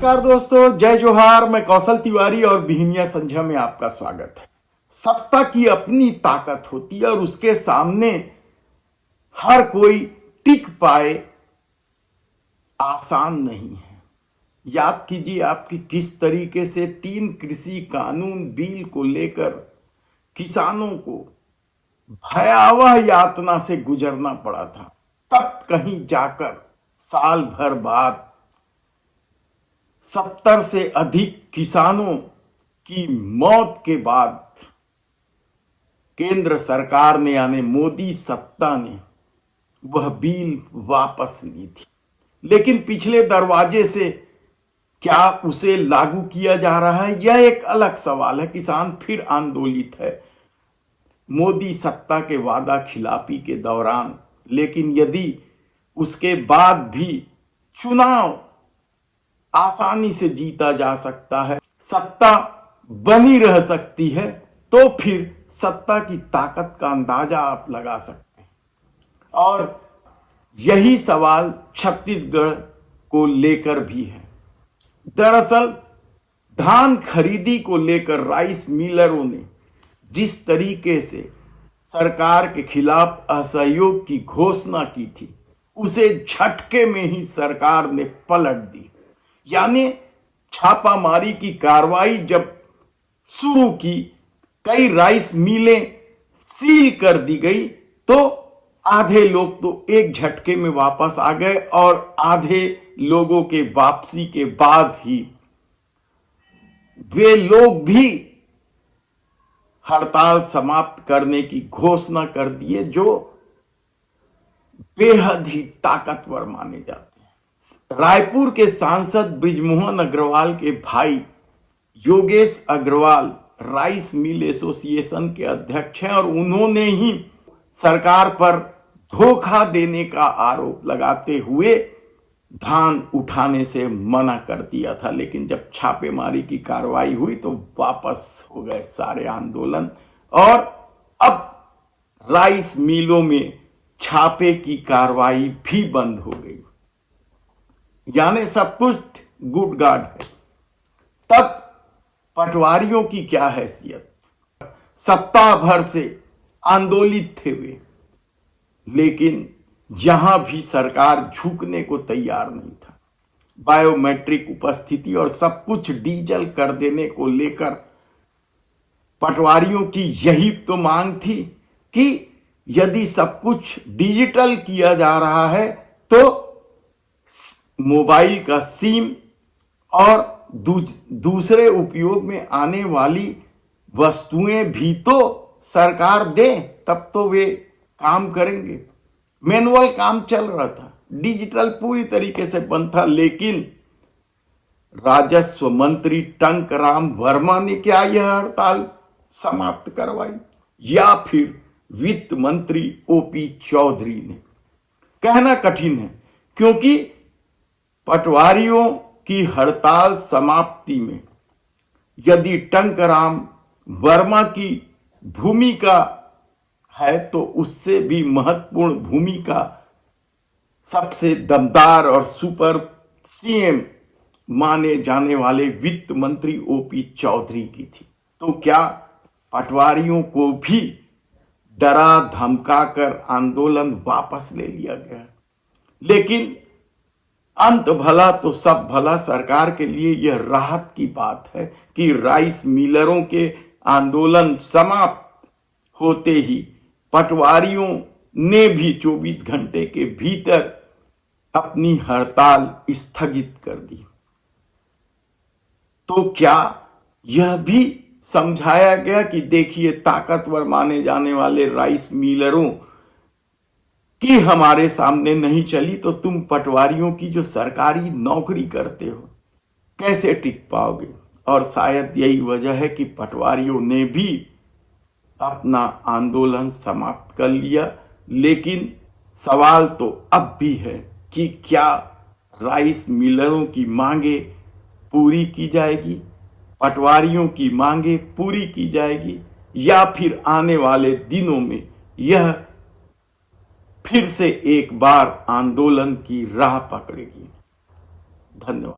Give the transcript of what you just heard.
नमस्कार दोस्तों, जय जोहार। मैं कौशल तिवारी और बिहनिया संध्या में आपका स्वागत है। सत्ता की अपनी ताकत होती है और उसके सामने हर कोई टिक पाए आसान नहीं है। याद कीजिए आपकी किस तरीके से 3 कृषि कानून बिल को लेकर किसानों को भयावह यातना से गुजरना पड़ा था। तब कहीं जाकर साल भर बाद 70 से अधिक किसानों की मौत के बाद केंद्र सरकार ने यानी मोदी सत्ता ने वह बिल वापस ली थी। लेकिन पिछले दरवाजे से क्या उसे लागू किया जा रहा है, यह एक अलग सवाल है। किसान फिर आंदोलित है मोदी सत्ता के वादा खिलाफी के दौरान। लेकिन यदि उसके बाद भी चुनाव आसानी से जीता जा सकता है, सत्ता बनी रह सकती है, तो फिर सत्ता की ताकत का अंदाजा आप लगा सकते हैं। और यही सवाल छत्तीसगढ़ को लेकर भी है। दरअसल धान खरीदी को लेकर राइस मिलरों ने जिस तरीके से सरकार के खिलाफ असहयोग की घोषणा की थी, उसे झटके में ही सरकार ने पलट दी। यानी छापामारी की कार्रवाई जब शुरू की, कई राइस मिलें सील कर दी गई, तो आधे लोग तो एक झटके में वापस आ गए और आधे लोगों के वापसी के बाद ही वे लोग भी हड़ताल समाप्त करने की घोषणा कर दिए, जो बेहद ही ताकतवर माने जाते हैं। रायपुर के सांसद बृजमोहन अग्रवाल के भाई Yogesh Agrawal rice mill association के अध्यक्ष हैं और उन्होंने ही सरकार पर धोखा देने का आरोप लगाते हुए धान उठाने से मना कर दिया था। लेकिन जब छापेमारी की कार्रवाई हुई तो वापस हो गए सारे आंदोलन और अब राइस मिलों में छापे की कार्रवाई भी बंद हो गई। यानी सब कुछ गुड गार्ड है। तब पटवारियों की क्या हैसियत, सप्ताह भर से आंदोलित थे वे, लेकिन यहां भी सरकार झुकने को तैयार नहीं था। बायोमेट्रिक उपस्थिति और सब कुछ डीजल कर देने को लेकर पटवारियों की यही तो मांग थी कि यदि सब कुछ डिजिटल किया जा रहा है तो मोबाइल का सिम और दूसरे उपयोग में आने वाली वस्तुएं भी तो सरकार दे, तब तो वे काम करेंगे। मैनुअल काम चल रहा था, डिजिटल पूरी तरीके से बंद था। लेकिन राजस्व मंत्री टंकराम वर्मा ने क्या यह हड़ताल समाप्त करवाई, या फिर वित्त मंत्री ओपी चौधरी ने? कहना कठिन है, क्योंकि पटवारियों की हड़ताल समाप्ति में यदि टंकराम वर्मा की भूमिका है तो उससे भी महत्वपूर्ण भूमिका सबसे दमदार और सुपर सीएम माने जाने वाले वित्त मंत्री ओपी चौधरी की थी। तो क्या पटवारियों को भी डरा धमकाकर आंदोलन वापस ले लिया गया? लेकिन अंत भला तो सब भला। सरकार के लिए यह राहत की बात है कि राइस मिलरों के आंदोलन समाप्त होते ही पटवारियों ने भी 24 घंटे के भीतर अपनी हड़ताल स्थगित कर दी। तो क्या यह भी समझाया गया कि देखिए, ताकतवर माने जाने वाले राइस मिलरों की हमारे सामने नहीं चली तो तुम पटवारियों की जो सरकारी नौकरी करते हो कैसे टिक पाओगे? और शायद यही वजह है कि पटवारियों ने भी अपना आंदोलन समाप्त कर लिया। लेकिन सवाल तो अब भी है कि क्या राइस मिलरों की मांगे पूरी की जाएगी, पटवारियों की मांगे पूरी की जाएगी, या फिर आने वाले दिनों में यह फिर से एक बार आंदोलन की राह पकड़ेगी? धन्यवाद।